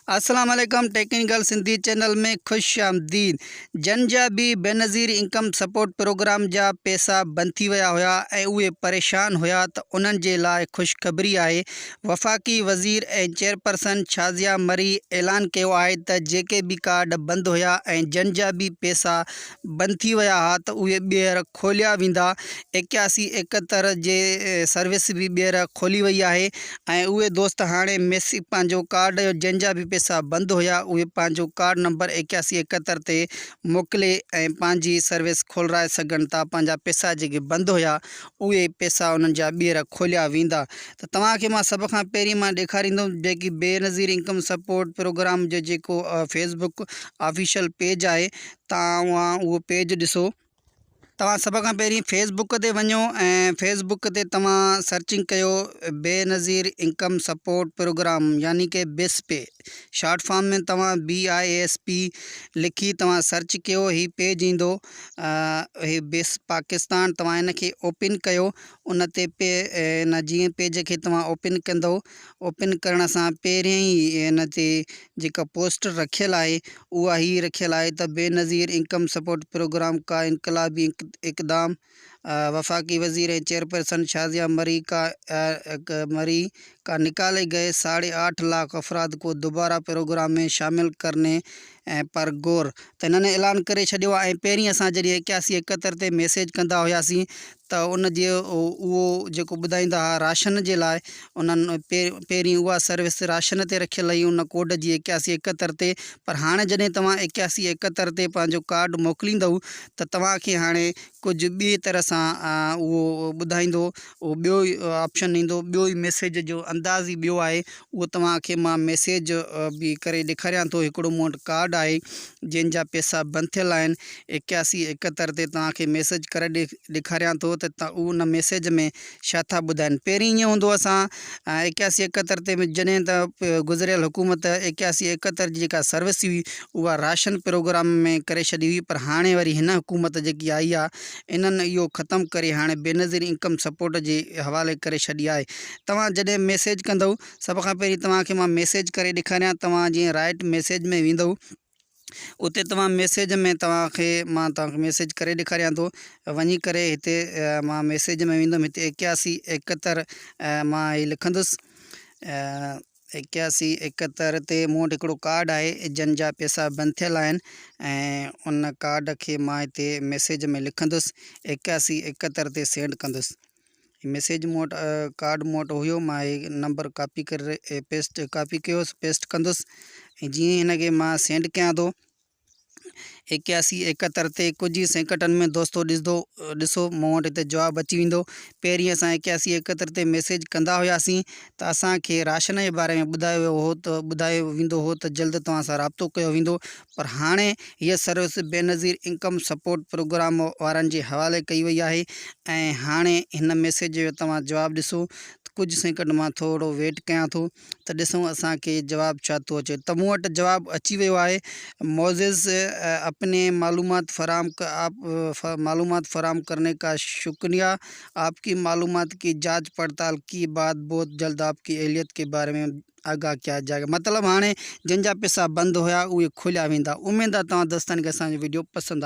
अस्सलाम वालेकुम। Technical Sindhi channel में खुश आमदीद। जन जा भी बेनज़ीर इनकम सपोर्ट प्रोग्राम जा पैसा बंद थी विया हुआ ऐं उहे परेशान हुआ त उन्हनि जे लाइ ख़ुशख़बरी आहे। वफ़ाक़ी वज़ीर ऐं चेयरपर्सन शाज़िया मरी ऐलान कयो आहे त जेके बि कार्ड बंदि हुआ ऐं जन जा भी पैसा बंदि थी विया हुआ त उहे ॿीहर खोलिया वेंदा। 8171 जे सर्विस भी ॿीहर खोली वई आहे ऐं उहे दोस्त हाणे मैसेज पंहिंजो कार्ड जन जा भी पैसा बंद होया उहे पंहिंजो कार्ड नंबर 8171 ते मोकिले ऐं पंहिंजी सर्विस खोलाए सघनि था। पंहिंजा पैसा जेके बंदि हुया उहे पैसा उन्हनि जा ॿीहर खोलिया वेंदा। त तव्हांखे मां सभ खां पहिरीं मां ॾेखारींदुमि जेकी बेनज़ीर इनकम सपोर्ट प्रोग्राम जो जेको फेसबुक ऑफिशियल पेज आहे, तव्हां उहो पेज ॾिसो। तव्हां सभ खां पहिरीं फेसबुक ते वञो ऐं फेसबुक ते तव्हां सर्चिंग कयो बेनज़ीर इनकम सपोर्ट प्रोग्राम यानी कि बेसपे। शॉर्ट फॉर्म में तव्हां BISP लिखी तव्हां सर्च कयो, ही पेज ईंदो। ही बेस पाकिस्तान। तव्हां इनखे ओपन कयो। उन ते इन जीअं पेज खे तव्हां ओपन कंदो, ओपन करण सां पहिरियों ई इन ते जेका पोस्टर रखियल आहे उहा ही रखियल आहे त बेनज़ीर इनकम सपोर्ट प्रोग्राम का इनकलाबी इक़दाम वफाकी वज़ीर चेयरपर्सन शाज़िया मरी का निकाले गए 8.5 लाख अफराद को दोबारा प्रोग्राम में शामिल करने पर गौर। त इन्हनि ऐलान करे छॾियो आहे। ऐं पहिरीं असां जॾहिं 8171 ते मैसेज कंदा हुआसीं त उन जे उहो जेको ॿुधाईंदा हुआ राशन जे लाइ, उन्हनि पहिरीं उहा सर्विस राशन ते रखियल हुई उन कोड जी 8171 ते। पर हाणे जॾहिं तव्हां 8171 ते पंहिंजो कार्ड मोकिलींदव त तव्हांखे हाणे कुझु ॿी तरह सां उहो ॿुधाईंदो, उहो ॿियो ई ऑप्शन ईंदो, ॿियो ई मैसेज जो अंदाज़ ई ॿियो आहे। उहो तव्हांखे मां मैसेज बि करे ॾेखारियां थो। हिकिड़ो मूं वटि कार्ड आहे जंहिंजा पैसा बंदि थियल आहिनि 8171 ते, तव्हांखे मैसेज करे ॾेखारियां थो त उन मैसेज में छा था ॿुधाइनि। पहिरीं ईअं हूंदो असां 8171 ते जॾहिं त गुज़िरियल हुकूमत 8171 जी जेका सर्विस हुई उहा राशन प्रोग्राम में करे छॾी हुई। पर हाणे वरी हिन हुकूमत जेकी आई आहे इन्हनि इहो ख़तमु करे हाणे बेनज़ीर इनकम सपोर्ट जे हवाले करे छॾी आहे। तव्हां जॾहिं मैसेज कंदव, सभ खां पहिरीं तव्हांखे मां मैसेज करे ॾेखारियां। तव्हां जीअं राइट मैसेज में वेंदव, उते तव्हां मैसेज में मां तव्हांखे मैसेज करे ॾेखारियां थो। वञी करे हिते मां मैसेज में वेंदुमि, हिते 8171 मां ही लिखंदुसि। 8171 ते मूं वटि हिकिड़ो कार्ड आहे जन जा पैसा बंदि थियल आहिनि ऐं उन कार्ड खे मां हिते मैसेज में लिखंदुसि 8171 ते सेंड कंदुसि। मैसेज मूं वटि कार्ड मूं वटि हुयो, मां हे नंबर कॉपी करे कॉपी कयोसि, पेस्ट कंदुसि ऐं जीअं हिनखे मां सेंड कयां थो 8171 ते कुझु ई सेकंडनि में दोस्तो ॾिसो मूं वटि हिते जवाबु अची वेंदो। पहिरीं असां 8171 ते मैसेज कंदा हुआसीं त असांखे राशन जे बारे में ॿुधायो वेंदो हो त जल्द तव्हां सां राब्तो कयो वेंदो। पर हाणे हीअ service Benazir income support program वारनि जे हवाले कई वई आहे ऐं हाणे हिन मैसेज जो तव्हां जवाबु ॾिसो। कुझु सेकंड मां थोरो वेट कयां थो त ॾिसूं असांखे जवाबु छा थो अचे। त मूं वटि जवाबु अची वियो आहे। मोज़िज़ अपने मालूमात फराम करने का शुक्रिया। आपकी मालूमात की जांच पड़ताल की बाद बहुत जल्द आपकी अहलियत के बारे में आगाह किया जाएगा। मतलब हाणे जिन जा पैसा बंदि हुया उहे खोलिया वेंदा। उमेद आहे तव्हां दोस्तनि खे असांजो वीडियो पसंदि आयो।